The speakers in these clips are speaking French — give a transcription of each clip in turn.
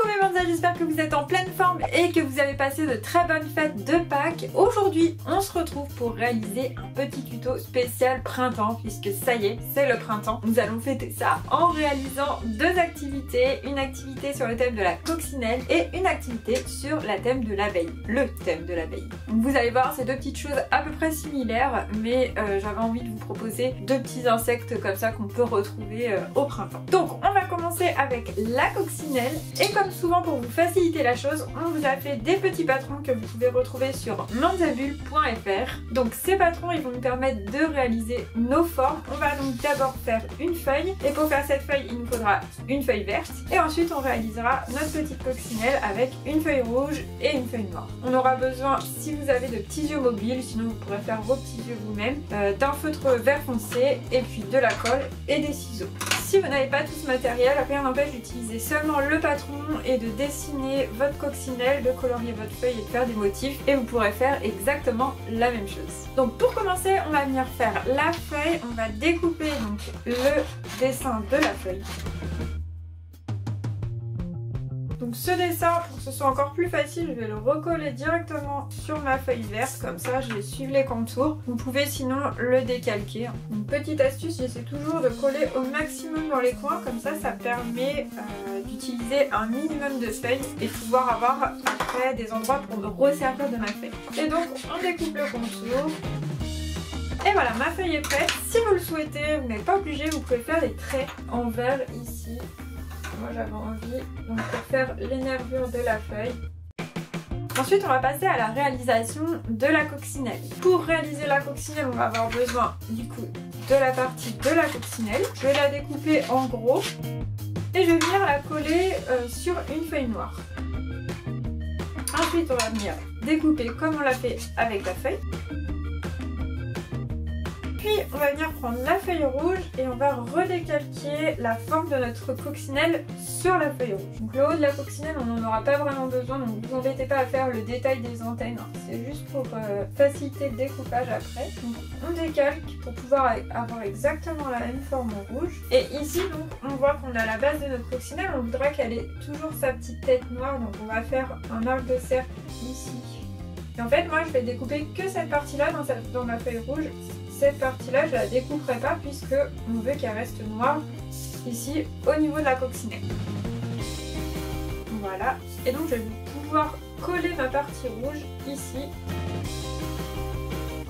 Coucou mes bonnes, j'espère que vous êtes en pleine forme et que vous avez passé de très bonnes fêtes de Pâques. Aujourd'hui, on se retrouve pour réaliser un petit tuto spécial printemps puisque ça y est, c'est le printemps. Nous allons fêter ça en réalisant deux activités, une activité sur le thème de la coccinelle et une activité sur le thème de l'abeille. Donc vous allez voir, c'est deux petites choses à peu près similaires, mais j'avais envie de vous proposer deux petits insectes comme ça qu'on peut retrouver au printemps. Donc on va commencer avec la coccinelle. Et comme souvent pour vous faciliter la chose, on vous a fait des petits patrons que vous pouvez retrouver sur mandibule.fr. Donc ces patrons, ils vont nous permettre de réaliser nos formes. On va donc d'abord faire une feuille, et pour faire cette feuille, il nous faudra une feuille verte. Et ensuite on réalisera notre petite coccinelle avec une feuille rouge et une feuille noire. On aura besoin, si vous avez de petits yeux mobiles, sinon vous pourrez faire vos petits yeux vous-même, d'un feutre vert foncé, et puis de la colle et des ciseaux. Si vous n'avez pas tout ce matériel, rien n'empêche d'utiliser seulement le patron et de dessiner votre coccinelle, de colorier votre feuille et de faire des motifs, et vous pourrez faire exactement la même chose. Donc pour commencer, on va venir faire la feuille, on va découper donc le dessin de la feuille. Donc ce dessin, pour que ce soit encore plus facile, je vais le recoller directement sur ma feuille verte, comme ça je vais suivre les contours. Vous pouvez sinon le décalquer. Une petite astuce, j'essaie toujours de coller au maximum dans les coins, comme ça permet d'utiliser un minimum de feuilles et pouvoir avoir après des endroits pour me resservir de ma feuille. Et donc on découpe le contour. Et voilà, ma feuille est prête. Si vous le souhaitez, vous n'êtes pas obligé, vous pouvez faire des traits en vert ici. Moi j'avais envie donc pour faire les nervures de la feuille. Ensuite on va passer à la réalisation de la coccinelle. Pour réaliser la coccinelle, on va avoir besoin du coup de la partie de la coccinelle. Je vais la découper en gros et je vais venir la coller sur une feuille noire. Ensuite on va venir découper comme on l'a fait avec la feuille. Puis on va venir prendre la feuille rouge et on va redécalquer la forme de notre coccinelle sur la feuille rouge. Donc le haut de la coccinelle, on n'en aura pas vraiment besoin, donc ne vous embêtez pas à faire le détail des antennes, c'est juste pour faciliter le découpage après. Donc on décalque pour pouvoir avoir exactement la même forme en rouge. Et ici donc on voit qu'on a la base de notre coccinelle, on voudra qu'elle ait toujours sa petite tête noire, donc on va faire un arc de cercle ici. Et en fait moi je vais découper que cette partie là dans ma feuille rouge. Cette partie là je la découperai pas puisque on veut qu'elle reste noire ici au niveau de la coccinelle. Voilà, et donc je vais pouvoir coller ma partie rouge ici.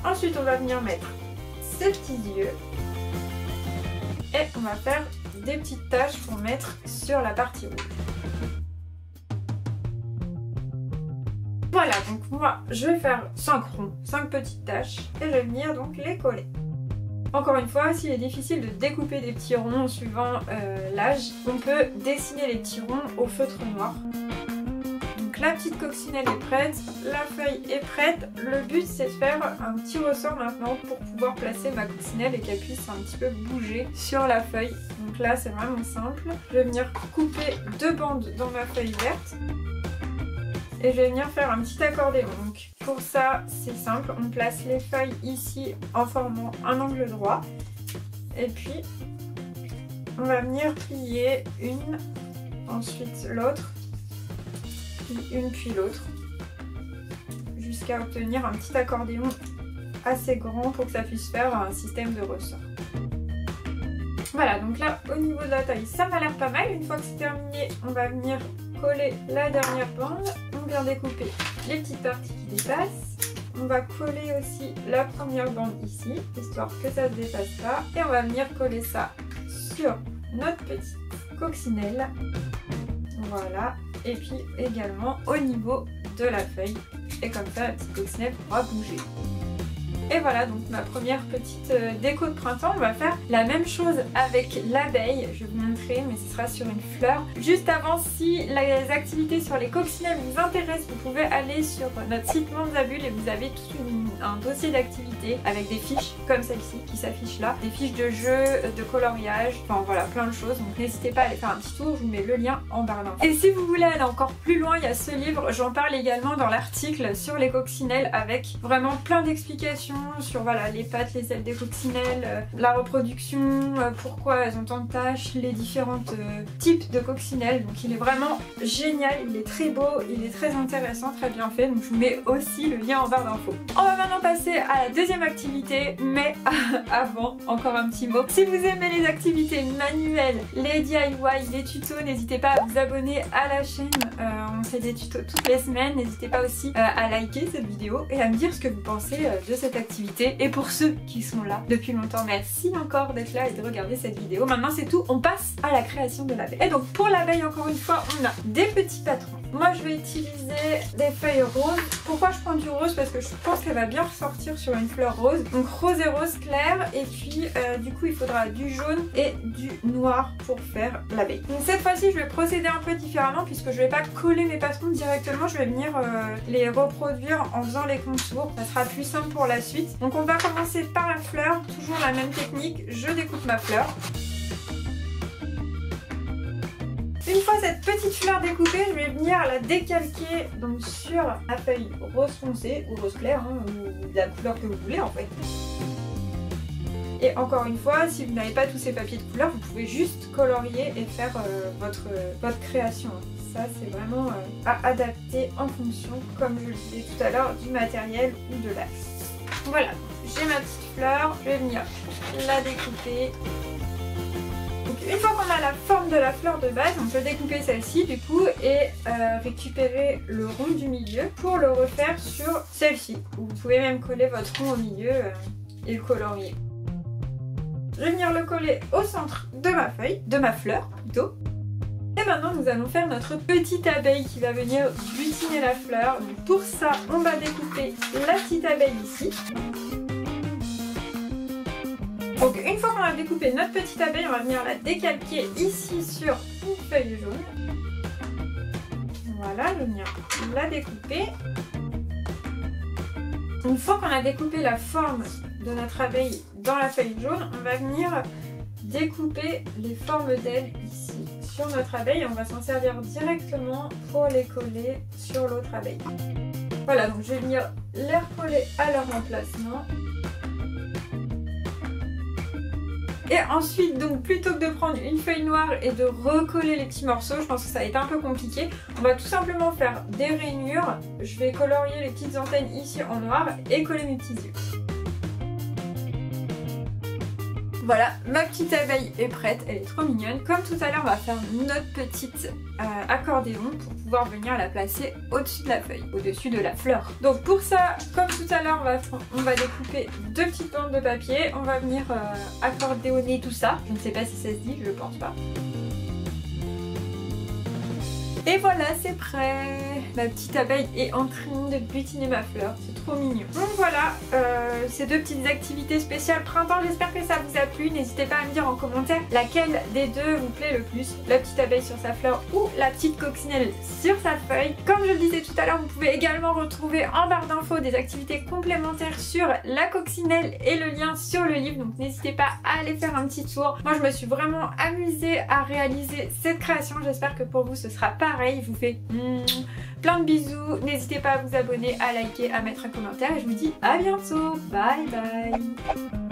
Ensuite on va venir mettre ces petits yeux et on va faire des petites taches pour mettre sur la partie rouge. Voilà, donc moi je vais faire 5 ronds, 5 petites taches et je vais venir donc les coller. Encore une fois, s'il est difficile de découper des petits ronds suivant l'âge, on peut dessiner les petits ronds au feutre noir. Donc la petite coccinelle est prête, la feuille est prête. Le but c'est de faire un petit ressort maintenant pour pouvoir placer ma coccinelle et qu'elle puisse un petit peu bouger sur la feuille. Donc là c'est vraiment simple. Je vais venir couper 2 bandes dans ma feuille verte. Et je vais venir faire un petit accordéon. Donc pour ça c'est simple, on place les feuilles ici en formant un angle droit. Et puis on va venir plier une, ensuite l'autre, puis une puis l'autre, jusqu'à obtenir un petit accordéon assez grand pour que ça puisse faire un système de ressort. Voilà, donc là au niveau de la taille ça m'a l'air pas mal. Une fois que c'est terminé, on va venir coller la dernière bande. On vient découper les petites parties qui dépassent. On va coller aussi la première bande ici, histoire que ça ne se dépasse pas. Et on va venir coller ça sur notre petite coccinelle. Voilà. Et puis également au niveau de la feuille. Et comme ça, la petite coccinelle pourra bouger. Et voilà donc ma première petite déco de printemps. On va faire la même chose avec l'abeille. Je vais vous montrer, mais ce sera sur une fleur. Juste avant, si les activités sur les coccinelles vous intéressent, vous pouvez aller sur notre site Mandibule et vous avez tout un dossier d'activités avec des fiches comme celle-ci qui s'affiche là. Des fiches de jeu, de coloriage, enfin voilà, plein de choses. Donc n'hésitez pas à aller faire un petit tour, je vous mets le lien en barre d'infos. Et si vous voulez aller encore plus loin, il y a ce livre. J'en parle également dans l'article sur les coccinelles avec vraiment plein d'explications sur voilà, les pattes, les ailes des coccinelles, la reproduction, pourquoi elles ont tant de taches, les différents types de coccinelles. Donc il est vraiment génial, il est très beau, il est très intéressant, très bien fait. Donc je vous mets aussi le lien en barre d'infos. On va maintenant passer à la deuxième activité, mais avant, encore un petit mot. Si vous aimez les activités manuelles, les DIY, les tutos, n'hésitez pas à vous abonner à la chaîne. On fait des tutos toutes les semaines. N'hésitez pas aussi à liker cette vidéo et à me dire ce que vous pensez de cette activité. Et pour ceux qui sont là depuis longtemps, merci encore d'être là et de regarder cette vidéo. Maintenant c'est tout, on passe à la création de l'abeille. Et donc pour l'abeille, encore une fois, on a des petits patrons. Moi je vais utiliser des feuilles roses. Pourquoi je prends du rose? Parce que je pense qu'elle va bien ressortir sur une fleur rose. Donc rose et rose clair. Et puis du coup il faudra du jaune et du noir pour faire l'abeille. Donc cette fois-ci je vais procéder un peu différemment puisque je vais pas coller mes patrons directement. Je vais venir les reproduire en faisant les contours. Ça sera plus simple pour la suite. Donc on va commencer par la fleur. Toujours la même technique. Je découpe ma fleur. Une fois cette petite fleur découpée, je vais venir la décalquer donc sur la feuille rose foncé ou rose clair, hein, ou la couleur que vous voulez en fait. Et encore une fois, si vous n'avez pas tous ces papiers de couleur, vous pouvez juste colorier et faire votre création. Ça c'est vraiment à adapter en fonction, comme je le disais tout à l'heure, du matériel ou de l'axe. Voilà, j'ai ma petite fleur, je vais venir la découper. Une fois qu'on a la forme de la fleur de base, on peut découper celle-ci du coup et récupérer le rond du milieu pour le refaire sur celle-ci. Vous pouvez même coller votre rond au milieu et le colorier. Je vais venir le coller au centre de ma feuille, de ma fleur plutôt. Et maintenant nous allons faire notre petite abeille qui va venir butiner la fleur. Donc pour ça, on va découper la petite abeille ici. Donc une fois qu'on a découpé notre petite abeille, on va venir la décalquer ici sur une feuille jaune. Voilà, je vais venir la découper. Une fois qu'on a découpé la forme de notre abeille dans la feuille jaune, on va venir découper les formes d'ailes ici sur notre abeille. On va s'en servir directement pour les coller sur l'autre abeille. Voilà, donc je vais venir les recoller à leur emplacement. Et ensuite, donc plutôt que de prendre une feuille noire et de recoller les petits morceaux, je pense que ça va être un peu compliqué. On va tout simplement faire des rainures. Je vais colorier les petites antennes ici en noir et coller mes petits yeux. Voilà, ma petite abeille est prête, elle est trop mignonne. Comme tout à l'heure, on va faire notre petite accordéon pour pouvoir venir la placer au-dessus de la feuille, au-dessus de la fleur. Donc pour ça, comme tout à l'heure, on va découper deux petites bandes de papier. On va venir accordéonner tout ça. Je ne sais pas si ça se dit, je pense pas. Et voilà, c'est prêt. Ma petite abeille est en train de butiner ma fleur. C'est trop mignon. Donc voilà, ces deux petites activités spéciales printemps. J'espère que ça vous a plu. N'hésitez pas à me dire en commentaire laquelle des deux vous plaît le plus. La petite abeille sur sa fleur ou la petite coccinelle sur sa feuille. Comme je le disais tout à l'heure, vous pouvez également retrouver en barre d'infos des activités complémentaires sur la coccinelle et le lien sur le livre. Donc n'hésitez pas à aller faire un petit tour. Moi, je me suis vraiment amusée à réaliser cette création. J'espère que pour vous, ce sera pareil. Je vous fais plein de bisous. N'hésitez pas à vous abonner, à liker, à mettre un commentaire. Et je vous dis à bientôt. Bye bye.